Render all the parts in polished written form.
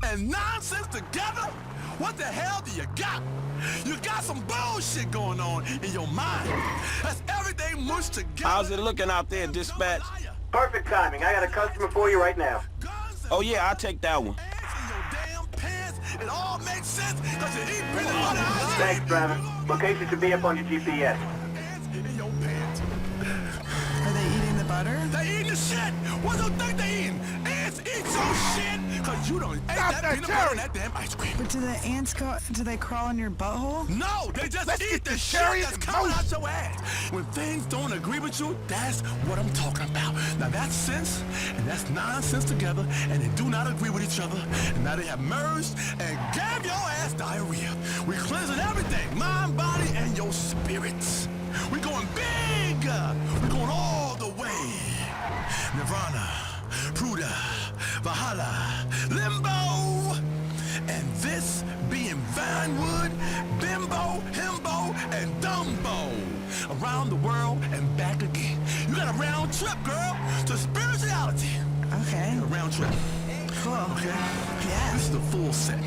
and nonsense together? What the hell do you got? You got some bullshit going on in your mind. That's everything mushed together. How's it looking out there, dispatch? Perfect timing. I got a customer for you right now. Oh yeah, I'll take that one. It all makes sense because you eat peanut butter ice cream. Thanks, driver. Location should be up on your GPS. In your pants. Are they eating the butter? They eating the shit. What do you think they eating? Ants eat your shit because you don't eat that peanut butter and that damn ice cream. But do the ants do they crawl in your butthole? No, they just eat the shit that's coming out your ass. When things don't agree with you, that's what I'm talking about. Now that's sense and that's nonsense together, and they do not agree with each other, and now they have merged and gave your ass diarrhea. We cleansing everything, mind, body, and your spirits. We going big. We going all the way. Nirvana, Pruda, Valhalla, Limbo. And this being Vinewood, Bimbo, Himbo, and Dumbo. Around the world and back again. You got a round trip, girl, to spirituality. Okay. A round trip. Cool. Okay? Yeah. This is the full set.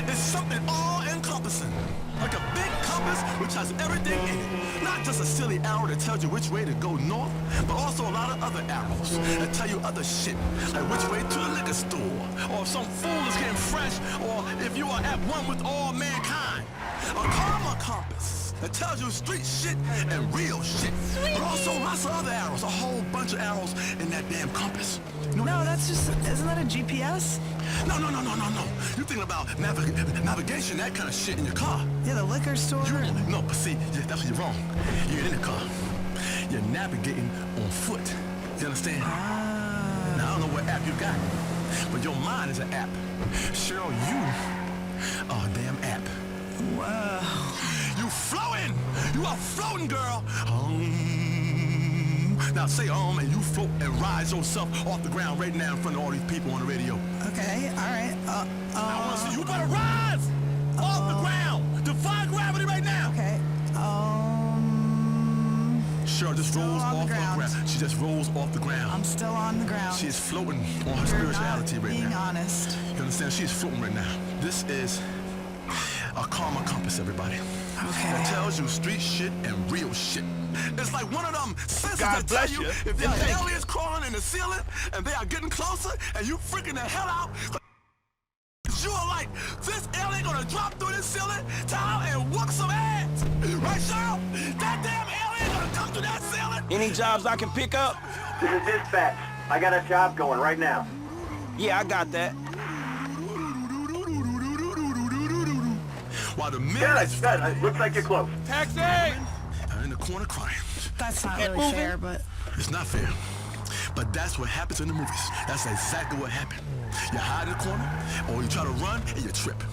It's something all-encompassing. Like a big compass which has everything in it. Not just a silly arrow that tells you which way to go north, but also a lot of other arrows that tell you other shit. Like which way to the liquor store, or if some fool is getting fresh, or if you are at one with all mankind. A karma compass that tells you street shit and real shit. But also lots of other arrows, a whole bunch of arrows in that damn compass. No, that's just, isn't that a GPS? No. You're thinking about navigation, that kind of shit in your car. Yeah, the liquor store. No, but see, that's what you're wrong. You're in the car. You're navigating on foot. You understand? Ah. Now, I don't know what app you got, but your mind is an app. Cheryl, you are a damn app. Whoa. You floating! You are floating, girl! Now say and you float and rise yourself off the ground right now in front of all these people on the radio. Okay, alright. I want to see you better rise off the ground. Defy gravity right now. Okay. Cheryl just rolls off the ground. She just rolls off the ground. I'm still on the ground. She is floating on her spirituality right now. Being honest. You understand? She is floating right now. This is a karma compass, everybody. Okay. That tells you street shit and real shit. It's like one of them senses God that tell bless you you. if there are aliens crawling in the ceiling and they are getting closer and you freaking the hell out. You are like, this alien gonna drop through this ceiling tile and whoop some ass. Right, Cheryl? That damn alien gonna come through that ceiling. Any jobs I can pick up? This is dispatch. I got a job going right now. Yeah, I got that. While the men is Good. Looks like you're close. Taxi! in the corner crying. That's not really fair, but... It's not fair. But that's what happens in the movies. That's exactly what happened. You hide in the corner, or you try to run, and you trip.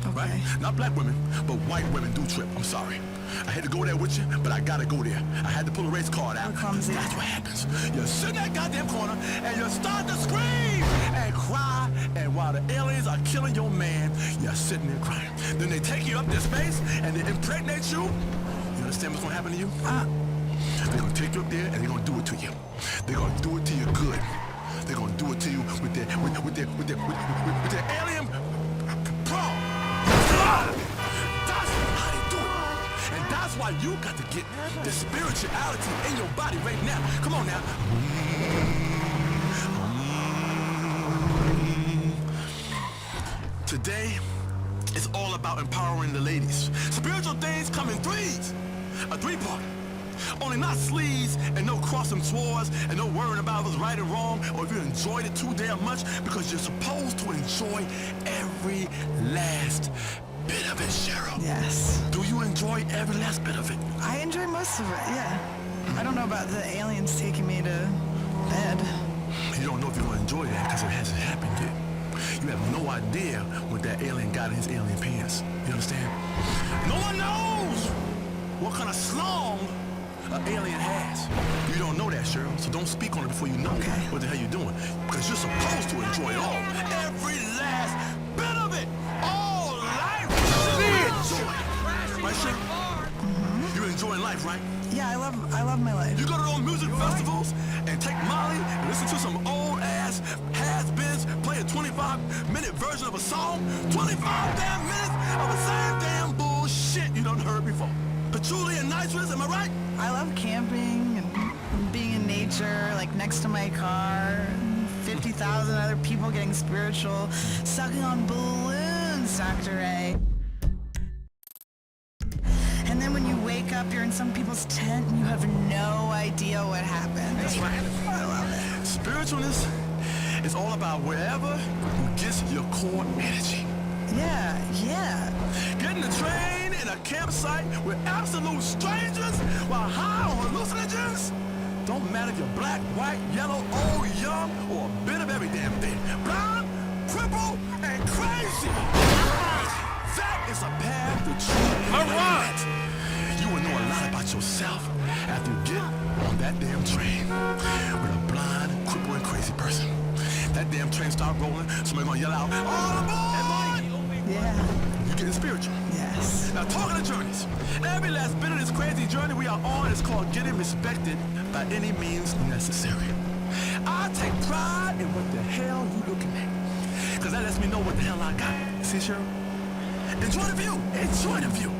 Okay. Right? Not black women, but white women do trip. I'm sorry. I had to go there with you, but I gotta go there. I had to pull a race card out. Clumsy. That's what happens. You sit in that goddamn corner, and you start to scream and cry, and while the aliens are killing your man, you're sitting there crying. Then they take you up to space, and they impregnate you. You understand what's gonna happen to you? They're gonna take you up there, and they're gonna do it to you. They're gonna do it to you good. They're gonna do it to you with their alien prom. That's how they do it. And that's why you got to get the spirituality in your body right now. Come on now. Today, it's all about empowering the ladies. Spiritual things come in threes. A three-part. Only not sleaze and no crossing swords and no worrying about what's right and wrong or if you enjoyed it too damn much, because you're supposed to enjoy every last bit of it, Cheryl. Yes. Do you enjoy every last bit of it? I enjoy most of it, yeah. I don't know about the aliens taking me to bed. You don't know if you're going to enjoy that because it hasn't happened yet. You have no idea what that alien got in his alien pants. You understand? No one knows what kind of slong an alien has. You don't know that, Cheryl, so don't speak on it before you know what the hell you're doing. Because you're supposed to enjoy it all. Every last bit of it. All life. Right, Cheryl? Mm-hmm. You're enjoying life, right? Yeah, I love my life. You go to those music festivals and take Molly and listen to some old-ass has-beens play a 25-minute version of a a song, 25 damn minutes of the same damn bullshit you done heard before. Patchouli and nitrous, am I right? I love camping and being in nature, like next to my car. 50,000 other people getting spiritual, sucking on balloons, Dr. A. And then when you wake up, you're in some people's tent and you have no idea what happened. That's right. I love it. Spiritualness is all about wherever you get your core energy. Yeah. Get in the train in a campsite with absolute strangers while high on hallucinogens. Don't matter if you're black, white, yellow, old, young, or a bit of every damn thing. Blind, crippled, and crazy. That is a path to true enlightenment. You will know a lot about yourself after you get on that damn train with a blind, crippled, and crazy person. That damn train start rolling, somebody gonna yell out, all aboard! Yeah. You getting spiritual. Yes. Now talking of journeys, every last bit of this crazy journey we are on is called getting respected by any means necessary. I take pride in what the hell you looking at, because that lets me know what the hell I got. See, Cheryl? Enjoy the view. Enjoy the view.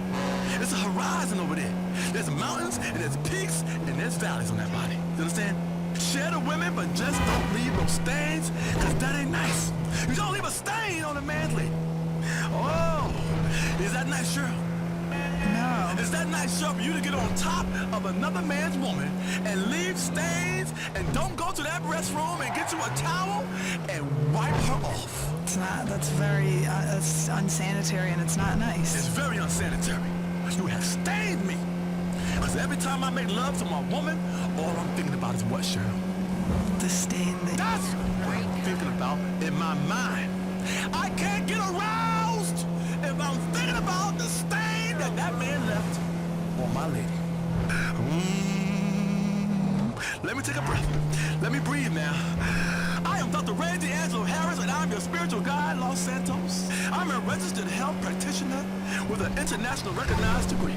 There's a horizon over there. There's mountains, and there's peaks, and there's valleys on that body. You understand? Share the women, but just don't leave no stains, because that ain't nice. You don't leave a stain on a man's leg. Oh, is that nice, Cheryl? No. Is that nice, Cheryl, for you to get on top of another man's woman and leave stains and don't go to that restroom and get you a towel and wipe her off? It's not, that's very, that's unsanitary and it's not nice. It's very unsanitary. You have stained me. Because every time I make love to my woman, all I'm thinking about is what, Cheryl? The stain that... That's what I'm thinking about in my mind. I can't get aroused if I'm thinking about the stain that man left on my lady. Let me take a breath. Let me breathe now. I am Dr. Ray D'Angelo Harris, and I'm your spiritual guide, Los Santos. I'm a registered health practitioner with an international recognized degree.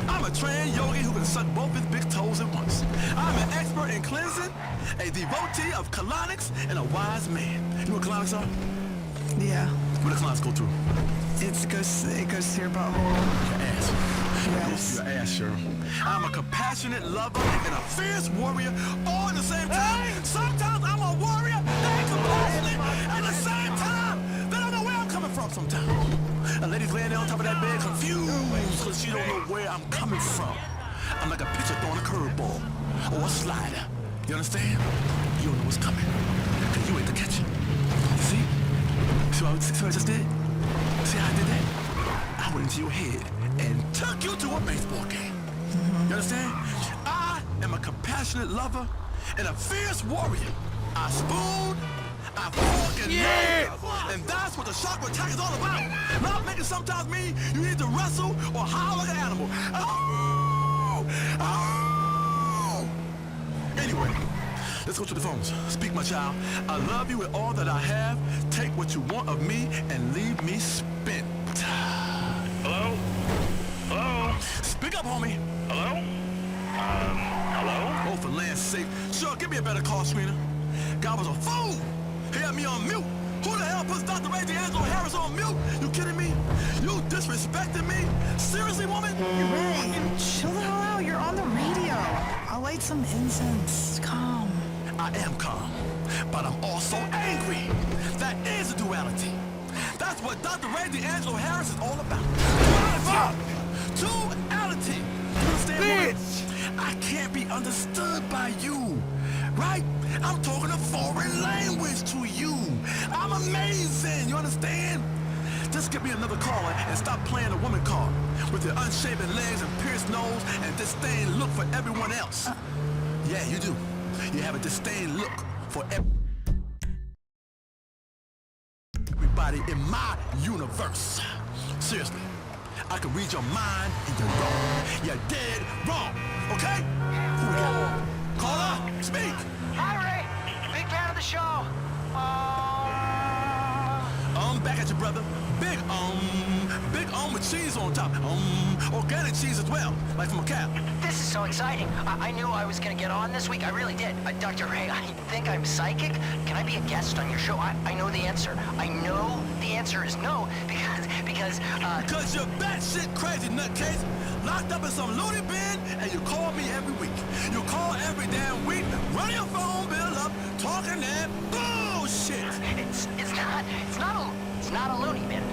I'm a trained yogi who can suck both his big toes at once. I'm an expert in cleansing, a devotee of colonics, and a wise man. You know what colonics are? Yeah. Where the colonics go through? It goes to your butthole. Your ass. It goes Yes. to your ass, Cheryl. I'm a compassionate lover and a fierce warrior all at the same time. Sometimes I'm a warrior and compassionate at the same time. They don't know where I'm coming from sometimes. A lady's laying there on top of that bed confused because she don't know where I'm coming from. I'm like a pitcher throwing a curveball or a slider. You understand? You don't know what's coming because you ain't the catcher. See? See what I just did? See how I did that? I went into your head and took you to a baseball game. You understand? I am a compassionate lover and a fierce warrior. I spoon, I fork and knife, and that's what the chakra attack is all about. Not making sometimes mean you need to wrestle or howl like an animal. Oh! Oh! Anyway, let's go to the phones. Speak, my child. I love you with all that I have. Take what you want of me and leave me spent. Hello? Hello? Speak up, homie. Hello? Hello? Oh, for land's sake. Sure, give me a better call screener. God was a fool. He had me on mute. Who the hell puts Dr. Ray D'Angelo Harris on mute? You kidding me? You disrespecting me? Seriously, woman? Ray, chill the hell out. You're on the radio. I'll light some incense. Calm. I am calm, but I'm also angry. That is a duality. That's what Dr. Ray D'Angelo Harris is all about. Duality. Duality. You understand, woman? I can't be understood by you, right? I'm talking a foreign language to you. I'm amazing, you understand? Just give me another caller and stop playing the woman card with your unshaven legs and pierced nose and disdain look for everyone else. Yeah, you do. You have a disdain look for everybody in my universe. Seriously, I can read your mind and you're wrong. You're dead wrong, okay? Who we got? Caller, speak. Hi, Ray. Big fan of the show. Back at you, brother. Big with cheese on top. Organic cheese as well, like from a cow. This is so exciting. I knew I was going to get on this week. I really did. Dr. Ray, I think I'm psychic. Can I be a guest on your show? I know the answer. I know the answer is no, because Because you're batshit crazy nutcase, locked up in some loony bin, and you call me every week. You call every damn week, run your phone bill up, talking that bullshit. it's not a loony bin,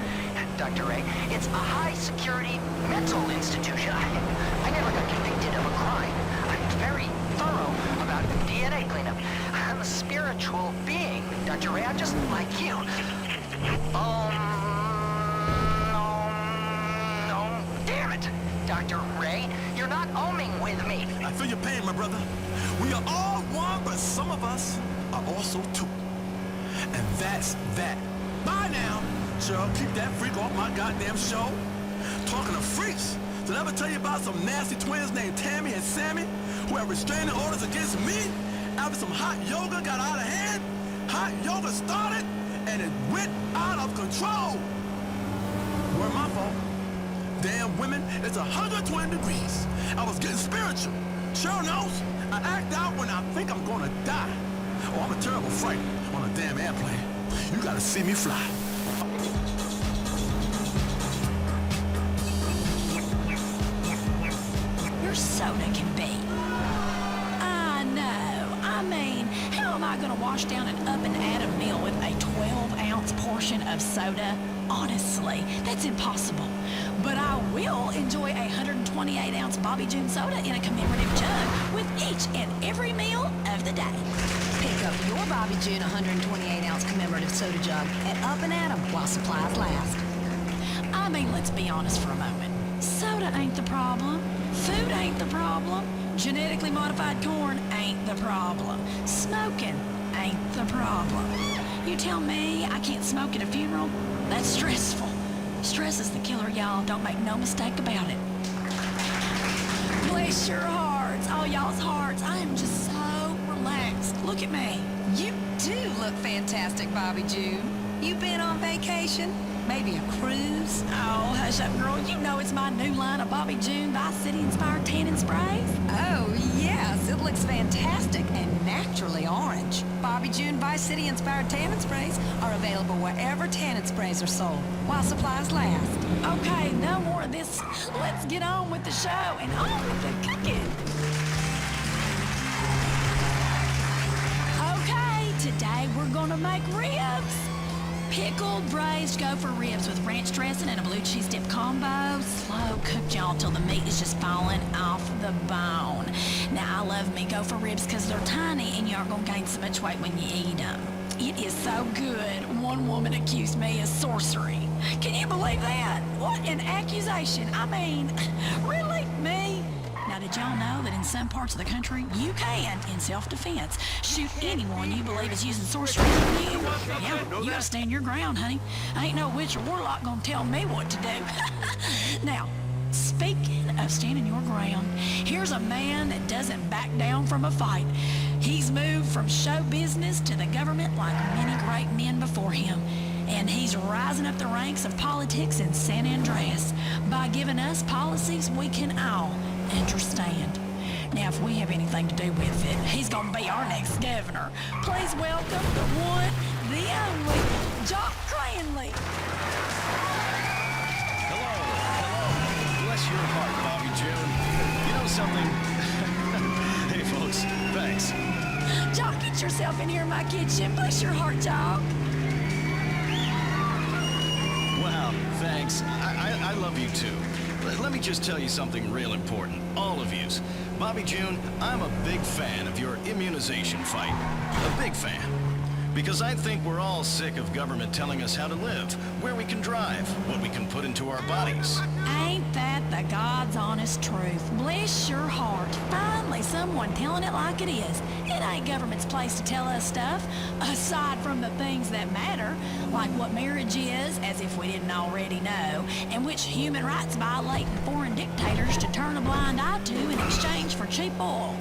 Dr. Ray. It's a high-security mental institution. I never got convicted of a crime. I'm very thorough about DNA cleanup. I'm a spiritual being, Dr. Ray. I'm just like you. Damn it, Dr. Ray. You're not oming with me. I feel your pain, my brother. We are all one, but some of us are also two. And that's that. Bye now. Cheryl, keep that freak off my goddamn show. Talking of freaks, did I ever tell you about some nasty twins named Tammy and Sammy who have restraining orders against me after some hot yoga got out of hand? Hot yoga started and it went out of control. Weren't my fault. Damn women, it's 120 degrees. I was getting spiritual. Cheryl knows. I act out when I think I'm gonna die. Oh, I'm a terrible fright on a damn airplane. You gotta see me fly. Your soda can be. I know. I mean, how am I gonna wash down an up and atom meal with a 12-ounce portion of soda? Honestly, that's impossible. But I will enjoy a 128-ounce Bobby June soda in a commemorative jug with each and every meal of the day. Pick up your Bobby June 128-ounce commemorative soda jug at Up and Atom while supplies last. I mean, let's be honest for a moment. Soda ain't the problem. Food ain't the problem. Genetically modified corn ain't the problem. Smoking ain't the problem. You tell me I can't smoke at a funeral? That's stressful. Stress is the killer, y'all. Don't make no mistake about it. Bless your hearts. All y'all's hearts. I am just so relaxed. Look at me. You do look fantastic, Bobby June. You been on vacation? Maybe a cruise? Oh, hush up, girl. You know it's my new line of Bobby June Vice City-inspired tanning sprays. Oh, yes. It looks fantastic and naturally orange. Bobby June Vice City-inspired tannin sprays are available wherever tannin sprays are sold, while supplies last. Okay, no more of this. Let's get on with the show and on with the cooking. Okay, today we're gonna make ribs. Pickled braised gopher ribs with ranch dressing and a blue cheese dip combo. Slow cooked, y'all, till the meat is just falling off the bone. Now, I love me gopher ribs because they're tiny and you aren't gonna gain so much weight when you eat them. It is so good. One woman accused me of sorcery. Can you believe that? What an accusation. I mean, really? Me? Now, did y'all know that in some parts of the country, you can, in self-defense, shoot anyone you believe is using sorcery on you? Yeah, you gotta stand your ground, honey. Ain't no witch or warlock gonna tell me what to do. Now, speaking of standing your ground, here's a man that doesn't back down from a fight. He's moved from show business to the government like many great men before him. And he's rising up the ranks of politics in San Andreas by giving us policies we can all understand. Now, if we have anything to do with it, he's gonna be our next governor. Please welcome the one, the only, Jock Cranley. Hello. Bless your heart, Bobby June. You know something? Hey, folks, thanks. Jock, get yourself in here in my kitchen. Bless your heart, Jock. Wow, thanks. I love you too. Let me just tell you something real important, all of yous. Bobby June, I'm a big fan of your immunization fight. A big fan. Because I think we're all sick of government telling us how to live, where we can drive, what we can put into our bodies. Ain't that the God's honest truth? Bless your heart. Finally, someone telling it like it is. It ain't government's place to tell us stuff, aside from the things that matter, like what marriage is, as if we didn't already know, and which human rights violating foreign dictators to turn a blind eye to in exchange for cheap oil.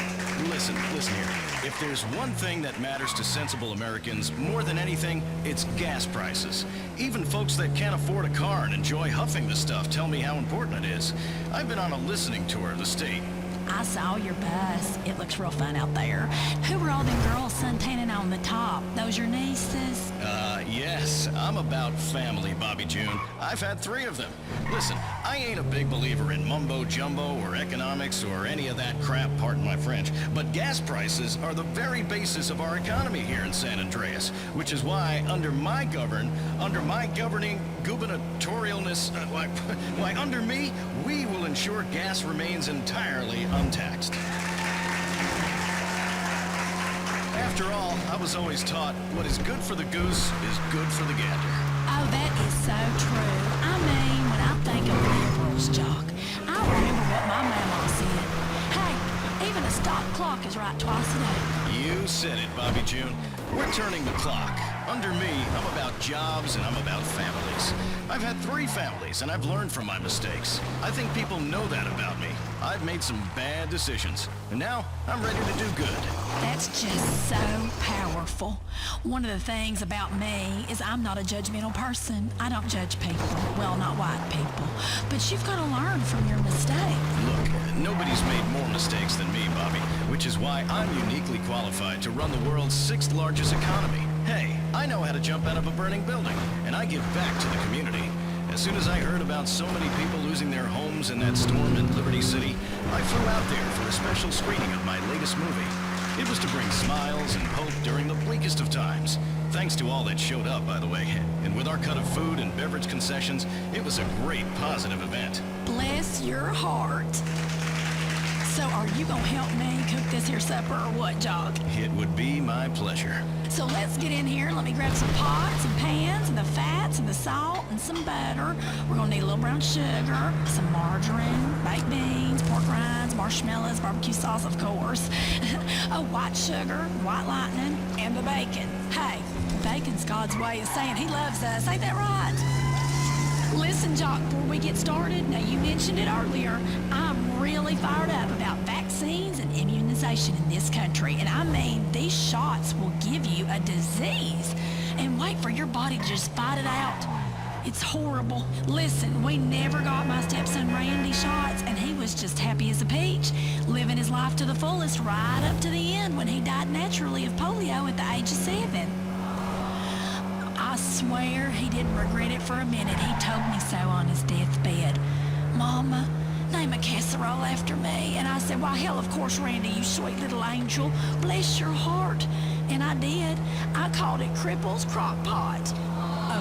Listen here. If there's one thing that matters to sensible Americans more than anything, it's gas prices. Even folks that can't afford a car and enjoy huffing the stuff tell me how important it is. I've been on a listening tour of the state. I saw your bus. It looks real fun out there. Who were all them girls suntanning on the top? Those your nieces? Yes, I'm about family, Bobby June. I've had 3 of them. Listen, I ain't a big believer in mumbo-jumbo or economics or any of that crap, pardon my French, but gas prices are the very basis of our economy here in San Andreas, which is why under my governing gubernatorialness, why under me, we will ensure gas remains entirely untaxed. After all, I was always taught what is good for the goose is good for the gander. Oh, that is so true. I mean, when I think of liberals, Jock, I remember what my mama said. Hey, even a stop clock is right twice a day. You said it, Bobby June. We're turning the clock. Under me, I'm about jobs and I'm about families. I've had 3 families and I've learned from my mistakes. I think people know that about me. I've made some bad decisions, and now I'm ready to do good. That's just so powerful. One of the things about me is I'm not a judgmental person. I don't judge people. Well, not white people. But you've got to learn from your mistakes. Look, nobody's made more mistakes than me, Bobby, which is why I'm uniquely qualified to run the world's 6th largest economy. Hey, I know how to jump out of a burning building, and I give back to the community. As soon as I heard about so many people losing their homes in that storm in Liberty City, I flew out there for a special screening of my latest movie. It was to bring smiles and hope during the bleakest of times. Thanks to all that showed up, by the way. And with our cut of food and beverage concessions, it was a great positive event. Bless your heart. So are you gonna help me cook this here supper or what, Jock? It would be my pleasure. So let's get in here and let me grab some pots and pans and the fats and the salt and some butter. We're gonna need a little brown sugar, some margarine, baked beans, pork rinds, marshmallows, barbecue sauce, of course, white sugar, white lightning, and the bacon. Hey, bacon's God's way of saying he loves us, ain't that right? Listen, Jock, before we get started, now you mentioned it earlier, I'm really fired up about vaccines and immunization in this country. And I mean, these shots will give you a disease and wait for your body to just fight it out. It's horrible. Listen, we never got my stepson Randy shots, and he was just happy as a peach, living his life to the fullest right up to the end when he died naturally of polio at the age of 7. I swear he didn't regret it for a minute. He told me so on his deathbed. Mama, name a casserole after me. And I said, why, hell, of course, Randy, you sweet little angel. Bless your heart. And I did. I called it Cripple's Crock Pot.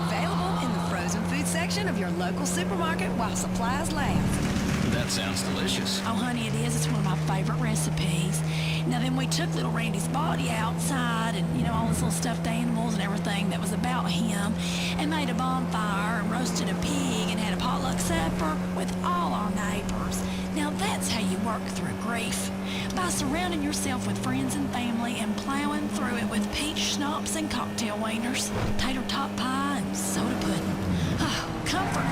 Available in the frozen food section of your local supermarket while supplies last. That sounds delicious. Oh, honey, it is. It's one of my favorite recipes. Now, then we took little Randy's body outside and, you know, all his little stuffed animals and everything that was about him, and made a bonfire and roasted a pig and had a potluck supper with all our neighbors. Now, that's how you work through grief. By surrounding yourself with friends and family and plowing through it with peach schnapps and cocktail wieners, tater tot pie and soda pudding. Oh, comfort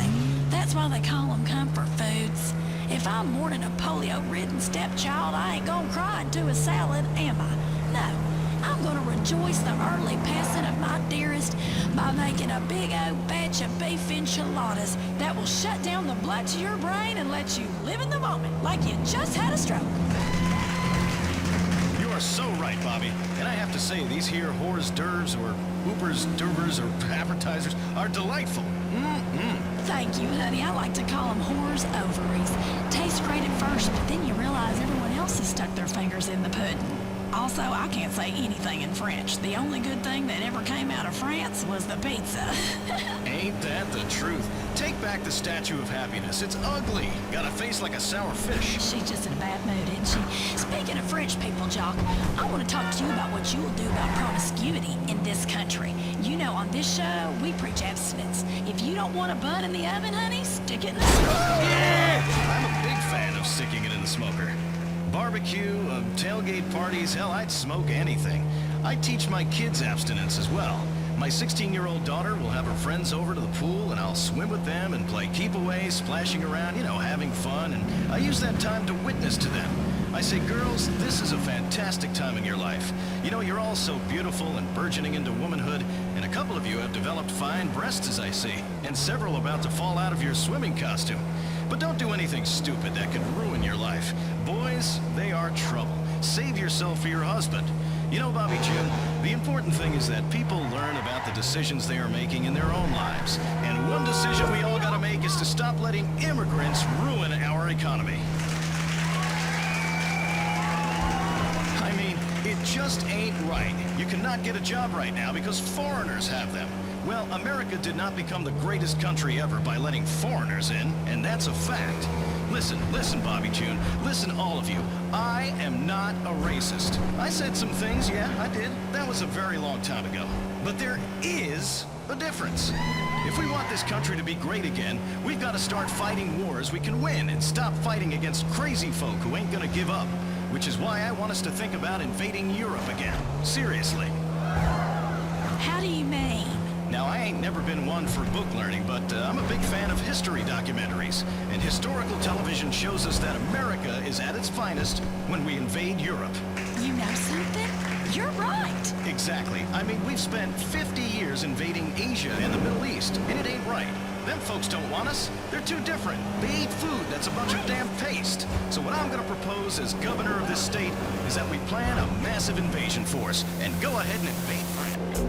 food. That's why they call them comfort foods. If I'm mourning a polio-ridden stepchild, I ain't gonna cry into a salad, am I? No, I'm gonna rejoice the early passing of my dearest by making a big old batch of beef enchiladas that will shut down the blood to your brain and let you live in the moment like you just had a stroke. You are so right, Bobby. And I have to say, these here hors d'oeuvres or hoopers, d'oeuvres, or appetizers are delightful. Thank you, honey. I like to call them whores' ovaries. Tastes great at first, but then you realize everyone else has stuck their fingers in the pudding. Also, I can't say anything in French. The only good thing that ever came out of France was the pizza. Ain't that the truth? Take back the Statue of Happiness. It's ugly. Got a face like a sour fish. She's just in a bad mood, isn't she? Speaking of French people, Jock, I want to talk to you about what you will do about promiscuity in this country. You know, on this show, we preach abstinence. If you don't want a bun in the oven, honey, stick it in the smoker. Yeah! I'm a big fan of sticking it in the smoker. Barbecue, tailgate parties, hell, I'd smoke anything. I teach my kids abstinence as well. My 16-year-old daughter will have her friends over to the pool, and I'll swim with them and play keep-away, splashing around, you know, having fun, and I use that time to witness to them. I say, girls, this is a fantastic time in your life. You know, you're all so beautiful and burgeoning into womanhood, and a couple of you have developed fine breasts, as I see, and several about to fall out of your swimming costume. But don't do anything stupid that could ruin your life. Boys, they are trouble. Save yourself for your husband. You know, Bobby June, the important thing is that people learn about the decisions they are making in their own lives. And one decision we all gotta make is to stop letting immigrants ruin our economy. I mean, it just ain't right. You cannot get a job right now because foreigners have them. Well, America did not become the greatest country ever by letting foreigners in, and that's a fact. Listen, Bobby June. Listen, all of you. I am not a racist. I said some things, yeah, I did. That was a very long time ago. But there is a difference. If we want this country to be great again, we've got to start fighting wars we can win and stop fighting against crazy folk who ain't gonna give up. Which is why I want us to think about invading Europe again. Seriously. How do you mean? Now, I ain't never been one for book learning, but I'm a big fan of history documentaries. And historical television shows us that America is at its finest when we invade Europe. You know something? You're right. Exactly. I mean, we've spent 50 years invading Asia and the Middle East, and it ain't right. Them folks don't want us. They're too different. They eat food that's a bunch of damn paste. So what I'm gonna propose as governor of this state is that we plan a massive invasion force and go ahead and invade.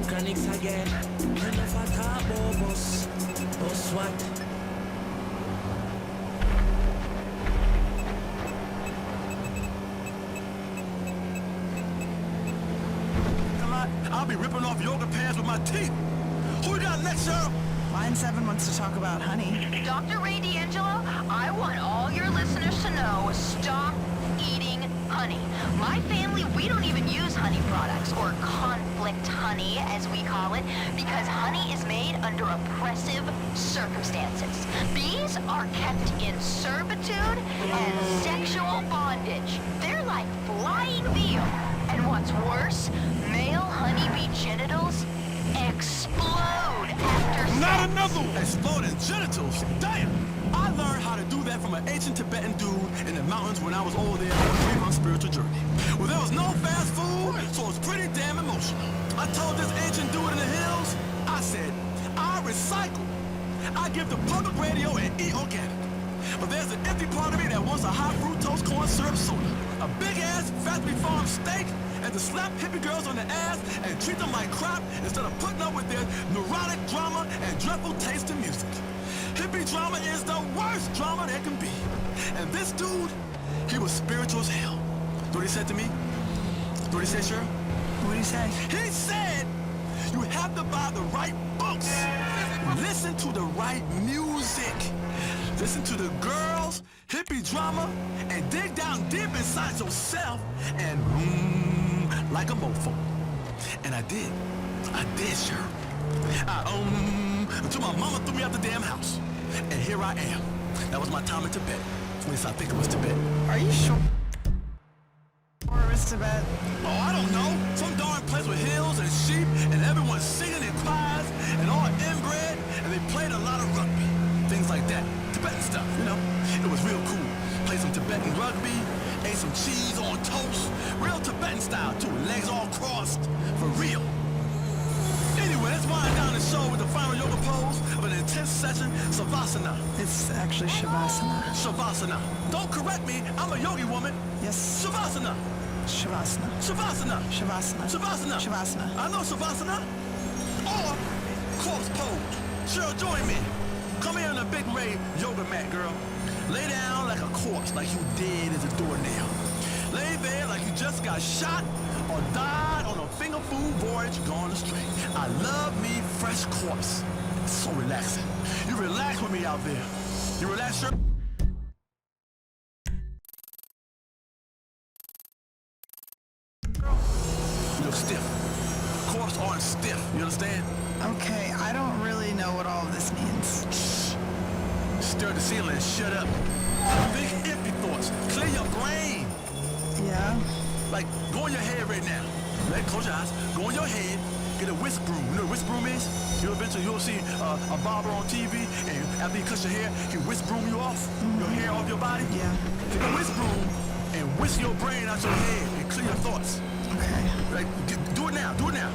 Chronics again. You never talk about boss. Boss what? I'll be ripping off yoga pants with my teeth. Who we got next, Cheryl? Line 7 wants to talk about honey. Dr. Ray D'Angelo, I want all your listeners to know, stop eating honey. My family, we don't even use honey products, or conflict honey, as we call it, because honey is made under oppressive circumstances. Bees are kept in servitude and sexual bondage. They're like flying veal. And what's worse, male honeybee genitals explode after sex. Not another one! Exploding genitals? Damn! I learned how to do that from an ancient Tibetan dude in the mountains when I was over there on a 3-month spiritual journey. Well, there was no fast food, so it was pretty damn emotional. I told this ancient dude in the hills, I said, I recycle. I give the public radio and eat organic. But there's an empty part of me that wants a high fructose corn syrup soda, a big-ass factory farm steak, and to slap hippie girls on the ass and treat them like crap instead of putting up with their neurotic drama and dreadful taste in music. Hippie drama is the worst drama there can be. And this dude, he was spiritual as hell. You know what he said to me? You know what he said, Cheryl? What did he say? He said, you have to buy the right books. Listen to the right music. Listen to the girls, hippie drama, and dig down deep inside yourself and like a mofo. And I did. I did, Cheryl. Until my mama threw me out the damn house. And here I am. That was my time in Tibet. At least I think it was Tibet. Are you sure? Or it was Tibet? Oh, I don't know. Some darn place with hills and sheep and everyone singing in choirs and all inbred, and they played a lot of rugby. Things like that. Tibetan stuff, you know? It was real cool. Played some Tibetan rugby, ate some cheese on toast. Real Tibetan style, too. Legs all crossed. For real. Anyway, let's wind down the show with the final yoga pose of an intense session, Savasana. It's actually Shavasana. Shavasana. Don't correct me, I'm a yogi woman. Yes. Shavasana. Shavasana. Shavasana. Shavasana. Shavasana. Shavasana. I know Shavasana. Or corpse pose. Cheryl, join me. Come here on the Big Ray yoga mat, girl. Lay down like a corpse, like you dead as a doornail. Lay there like you just got shot or died on a finger food voyage gone astray. I love me fresh corpse. It's so relaxing. You relax with me out there. You relax, Cheryl? You look stiff. Corpse aren't stiff, you understand? Okay, I don't really know what all of this means. Stir the ceiling and shut up. Think empty thoughts. Clear your brain. Yeah? Like, go in your head right now. Right? Close your eyes. Go in your head. Get a whisk broom. You know what a whisk broom is? You'll see a barber on TV, and after he cuts your hair, he whisk broom you off. Your hair off your body. Yeah. Take a whisk broom and whisk your brain out your head and clear your thoughts. Okay. Like, do it now. Do it now.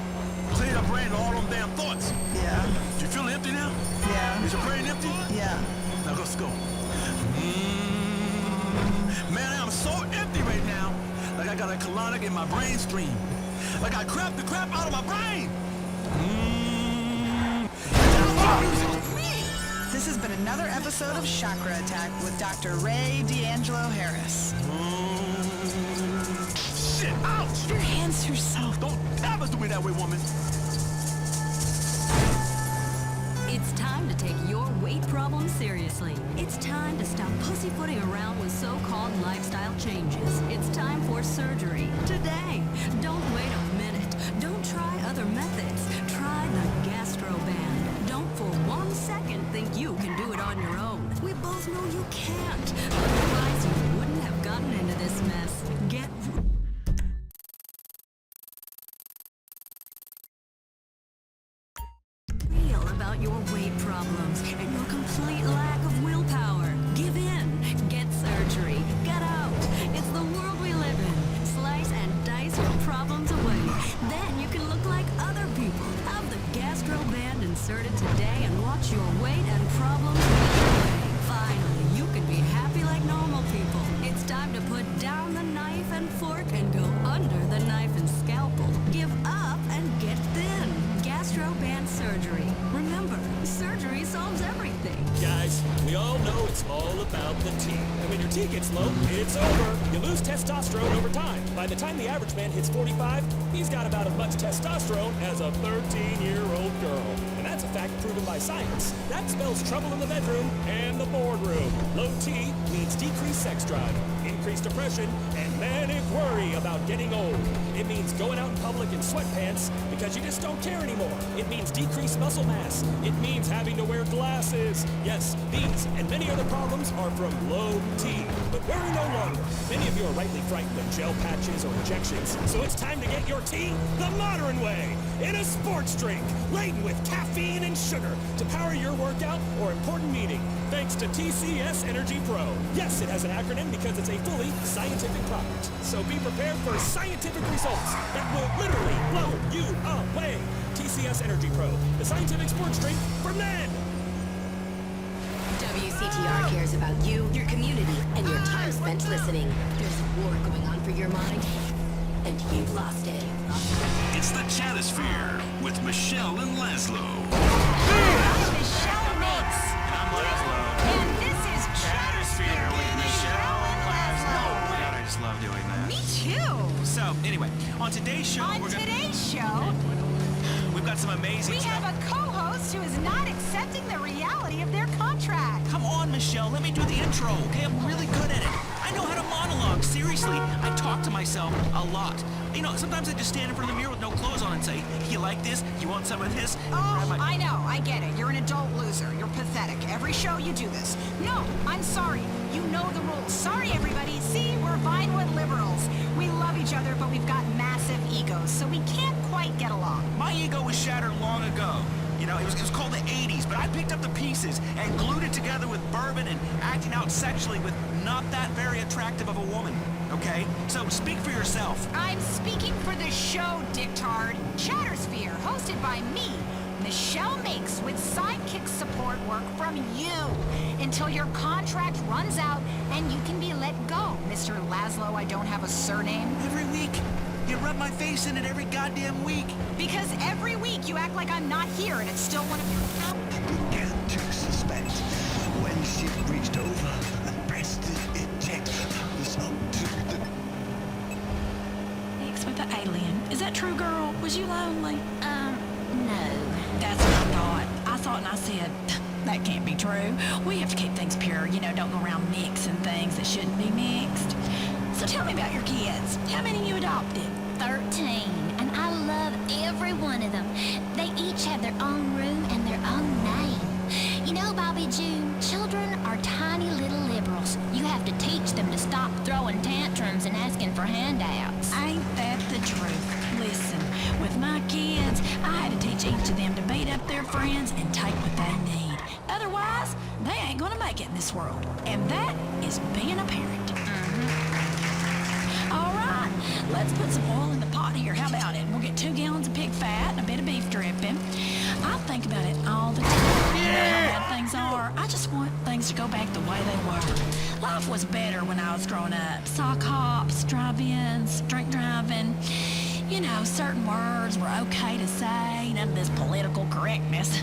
Clear your brain of all them damn thoughts. Yeah. You feel empty now? Yeah. Is your brain empty? Yeah. Now let's go. Man, I'm so empty right now. Like I got a colonic in my brain stream. Like I crapped the crap out of my brain. This has been another episode of Chakra Attack with Dr. Ray D'Angelo Harris. Shit, ouch! Your hands yourself. Don't ever do me that way, woman. It's time to take your weight problem seriously. It's time to stop pussyfooting around with so-called lifestyle changes. It's time for surgery today. Don't wait a minute. Don't try other methods. Try the GastroBand. Don't for 1 second think you can do it on your own. We both know you can't. Otherwise, you wouldn't have gotten into this mess. Get real about your weight problems and your complete lack of willpower. Give in. Get surgery. Get out. It's the world we live in. Slice and dice your problems away. Then you can look like other people. Have the GastroBand inserted today and watch your weight and problems go away. Finally, you can be happy like normal people. It's time to put down the knife and fork and go under the knife and scalpel. Give up and get thin. GastroBand surgery. Remember, surgery solves everything. Guys, we all know it's all about the T. And when your T gets low, it's over. You lose testosterone over time. By the time the average man hits 45, he's got about as much testosterone as a 13-year-old girl. And that's a fact proven by science. That spells trouble in the bedroom and the boardroom. Low T means decreased sex drive, increased depression, and manic worry about getting old. It means going out in public in sweatpants because you just don't care anymore. It means decreased muscle mass. It means having to wear glasses. Yes, these and many other problems are from low T. But worry no longer. Many of you are rightly frightened of gel patches or injections, so it's time to get your tea the modern way. In a sports drink, laden with caffeine and sugar to power your workout or important meeting. Thanks to TCS Energy Pro. Yes, it has an acronym because it's a fully scientific product. So be prepared for scientific results that will literally blow you away. TCS Energy Pro, the scientific sports drink for men. WCTR cares about you, your community, and your time spent listening. There's a war going on for your mind, and you've lost it. It's the Chatosphere with Michelle and Laszlo. I'm Michelle Makes. And I'm Laszlo. And this is Chatosphere with Michelle and Laszlo. Oh my God, I just love doing that. Me too. So, anyway, on today's show, we've got some amazing stuff. We have a co-host who is not accepting the reality of their contract. Come on, Michelle, let me do the intro, okay? I'm really good at it. I know how to monologue. Seriously, I talk to myself a lot. You know, sometimes I just stand in front of the mirror with no clothes on and say, you like this? You want some of this? Oh, I know. I get it. You're an adult loser. You're pathetic. Every show you do this. No, I'm sorry. You know the rules. Sorry, everybody. See, we're Vinewood liberals. We love each other, but we've got massive egos, so we can't quite get along. My ego was shattered long ago. You know, it was called the 80s, but I picked up the pieces and glued it together with bourbon and acting out sexually with not that very attractive of a woman, okay? So speak for yourself. I'm speaking for the show, Dictard. Chatosphere, hosted by me, Michelle Makes, with sidekick support work from you until your contract runs out and you can be let go. Mr. Laszlo, I don't have a surname. Every week. You rub my face in it every goddamn week. Because every week you act like I'm not here and it's still one of your... Began to suspect when she reached over and pressed the eject button to the... Mixed with the alien. Is that true, girl? Was you lonely? No. That's what I thought. I thought and I said, that can't be true. We have to keep things pure. You know, don't go around mixing things that shouldn't be mixed. So tell me about your kids. How many you adopted? 13, and I love every one of them. They each have their own room and their own name. You know, Bobby June, children are tiny little liberals. You have to teach them to stop throwing tantrums and asking for handouts. Ain't that the truth? Listen, with my kids, I had to teach each of them to beat up their friends and take what they need. Otherwise, they ain't gonna make it in this world. And that is being a parent. All right, let's put some oil in the pot here. How about it? We'll get 2 gallons of pig fat and a bit of beef dripping. I think about it all the time. You know how bad things are. I just want things things to go back the way they were. Life was better when I was growing up. Sock hops, drive-ins, drink driving. You know, certain words were okay to say, none of this political correctness.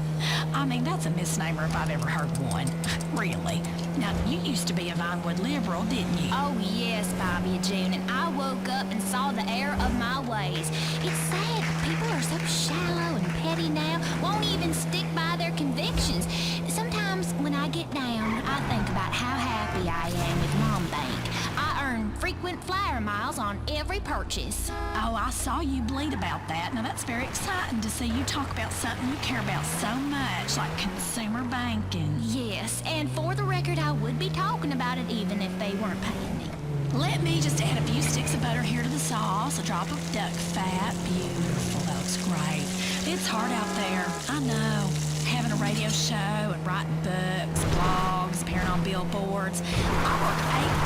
I mean, that's a misnomer if I've ever heard one. Really. Now, you used to be a Vinewood liberal, didn't you? Oh, yes, Bobby June, and I woke up and saw the error of my ways. It's sad, but people are so shallow and petty now, won't even stick by their convictions. Sometimes when I get down, I think about how happy I am with Mom Bank. I earn frequent flyer miles on every purchase. Oh, I saw you bleed about that. Now, that's very exciting to see you talk about something you care about so much, like consumer banking. Yes, and for the record, I would be talking about it even if they weren't paying me. Let me just add a few sticks of butter here to the sauce, a drop of duck fat. Beautiful, that looks great. It's hard out there, I know. Having a radio show and writing books, blogs, appearing on billboards. I work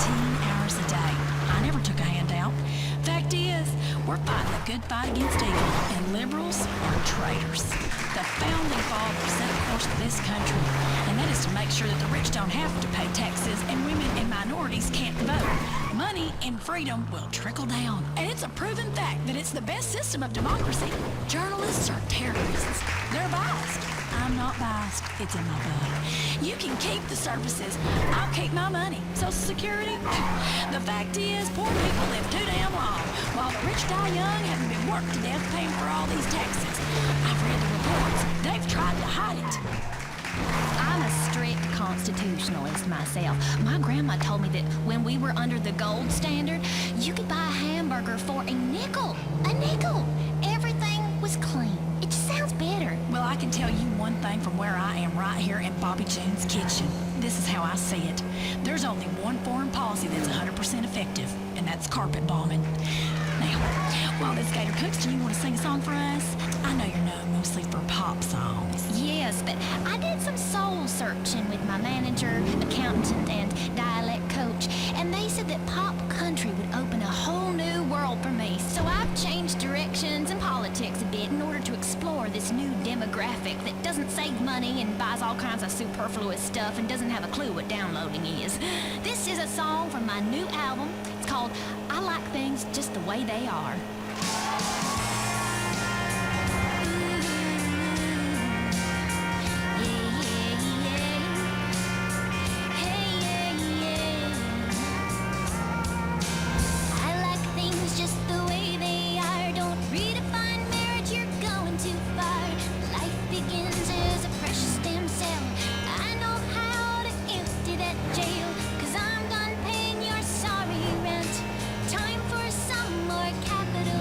18 hours a day. I never took a handout. Fact is, we're fighting a good fight against evil, and liberals are traitors. The founding fathers set a course for this country, and that is to make sure that the rich don't have to pay taxes and women and minorities can't vote. Money and freedom will trickle down, and it's a proven fact that it's the best system of democracy. Journalists are terrorists. They're biased. I'm not biased. It's in my blood. You can keep the services. I'll keep my money. Social Security? The fact is, poor people live too damn long, while the rich die young, having been worked to death paying for all these taxes. I've read the reports. They've tried to hide it. I'm a strict constitutionalist myself. My grandma told me that when we were under the gold standard, you could buy a hamburger for a nickel. A nickel! Everything was clean. It just sounds better. Well, I can tell you one thing from where I am right here in Bobby June's kitchen. This is how I see it. There's only one foreign policy that's 100% effective, and that's carpet bombing. Now, while this gator cooks, do you want to sing a song for us? I know you're known mostly for pop songs. Yes, but I did some soul searching with my manager, accountant, and dialect coach, and they said that pop country would open a whole new world for me. So I've changed directions and politics a bit in order to explore this new demographic that doesn't save money and buys all kinds of superfluous stuff and doesn't have a clue what downloading is. This is a song from my new album. It's called I Like Things Just the Way They Are. Capital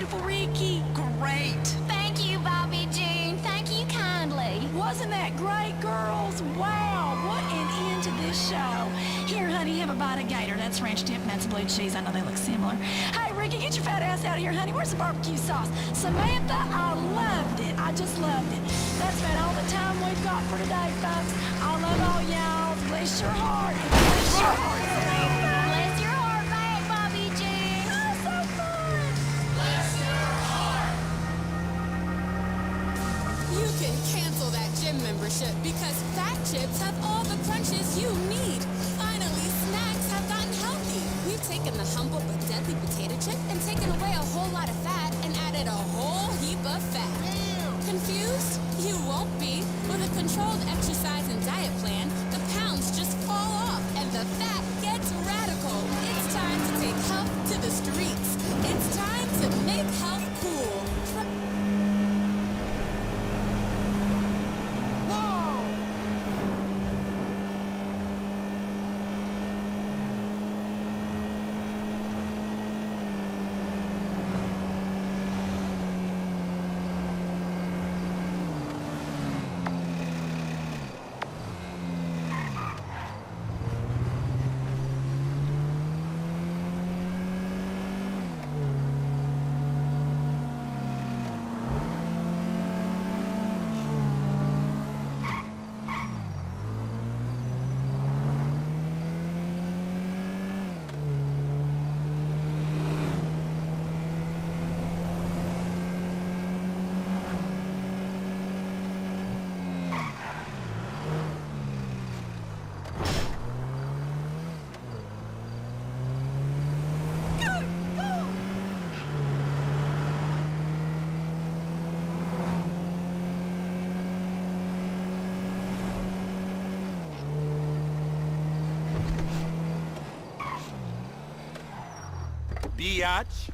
beautiful Ricky? Great. Thank you, Bobby June. Thank you kindly. Wasn't that great, girls? Wow, what an end to this show. Here, honey, have a bite of gator. That's ranch dip and that's blue cheese. I know they look similar. Hey, Ricky, get your fat ass out of here, honey. Where's the barbecue sauce? Samantha, I loved it. I just loved it. That's about all the time we've got for today, folks. I love all y'all. Bless your heart. Bless your heart, Samantha. Bless your heart back, Bobby June. Oh, so fun. You can cancel that gym membership because Fat Chips have all the crunches you need. Finally, snacks have gotten healthy. We've taken the humble but deadly potato chip and taken away a whole lot of fat and added a whole heap of fat. Confused? You won't be. With a controlled exercise and diet plan, the pounds just fall off and the fat gets radical. It's time to take health to the streets. It's time to make health cool. Biatch.